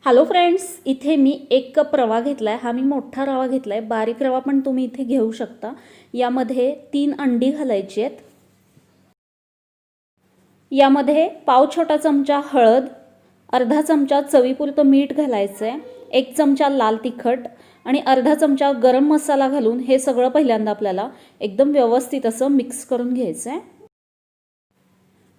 Hello friends, इथे मी 1 cup रवा घेतलाय। हा मी मोठा रवा घेतलाय। बारीक रवा पण तुम्ही इथे घेऊ शकता। यामध्ये 3 अंडी घालायची आहेत। यामध्ये पाव छोटा चमचा हळद, अर्धा चमचा चवीपुरतं मीठ घालायचं आहे, 1 चमचा लाल तिखट आणि अर्धा चमचा गरम मसाला घालून हे सगळं पहिल्यांदा आपल्याला एकदम व्यवस्थित असं मिक्स करून घ्यायचं आहे।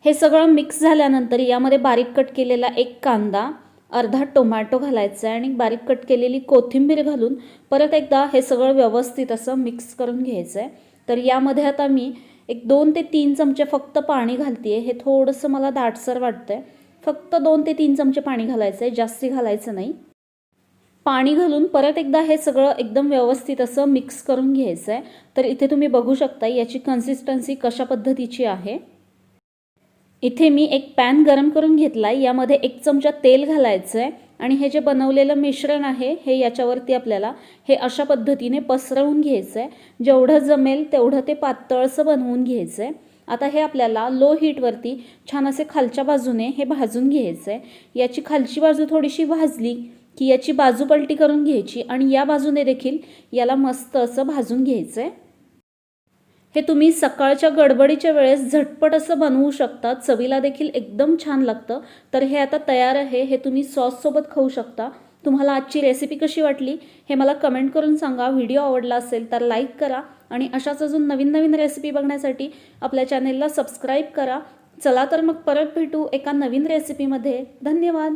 हे सगळं मिक्स झाल्यानंतर यामध्ये बारीक कट केलेला 1 कांदा, अर्धा टोमॅटो घालायचा आहे आणि बारीक कट केलेली कोथिंबीर घालून परत एकदा हे सगळं व्यवस्थित असं मिक्स करून घ्यायचं आहे। तर यामध्ये आता मी 2 ते 3 चमचे फक्त पाणी घालतेय। हे थोडंसं मला दाटसर वाटतंय। फक्त 2 ते 3 चमचे पाणी घालायचं आहे, जास्ती घालायचं नाही। पाणी घालून परत एकदा हे सगळं एकदम व्यवस्थित असं मिक्स करून घ्यायचं आहे। तर इथे तुम्ही बघू शकता याची कन्सिस्टन्सी कशा पद्धतीची आहे। इथे मी एक पॅन गरम करून घेतलाय। यामध्ये 1 चमचा तेल घालायचं आहे आणि हे जे बनवलेलं मिश्रण आहे हे याच्यावरती आपल्याला हे अशा पद्धतीने पसरवून घ्यायचं आहे। जेवढं जमेल तेवढं ते पातळसं बनवून घ्यायचं आहे। आता हे आपल्याला लो हीटवरती छान असे खालच्या बाजूने हे भाजून घ्यायचं आहे। याची खालची बाजू थोडीशी भाजली की याची बाजू पलटी करून घ्यायची आणि या बाजूने देखील याला मस्त असं भाजून घ्यायचं आहे। हे तुम्ही सकाळच्या गडबडीच्या वेळेस झटपट असं बनवू शकता। चवीला देखील एकदम छान लागतं। तर हे आता तयार आहे। हे तुम्ही सॉस सोबत खाऊ शकता। तुम्हाला आजची रेसिपी कशी वाटली हे मला कमेंट करून सांगा। व्हिडिओ आवडला असेल तर लाईक करा आणि अशाच अजून नवीन नवीन रेसिपी बघण्यासाठी आपल्या चॅनेलला सबस्क्राईब करा। चला तर मग परत भेटू एका नवीन रेसिपीमध्ये। धन्यवाद।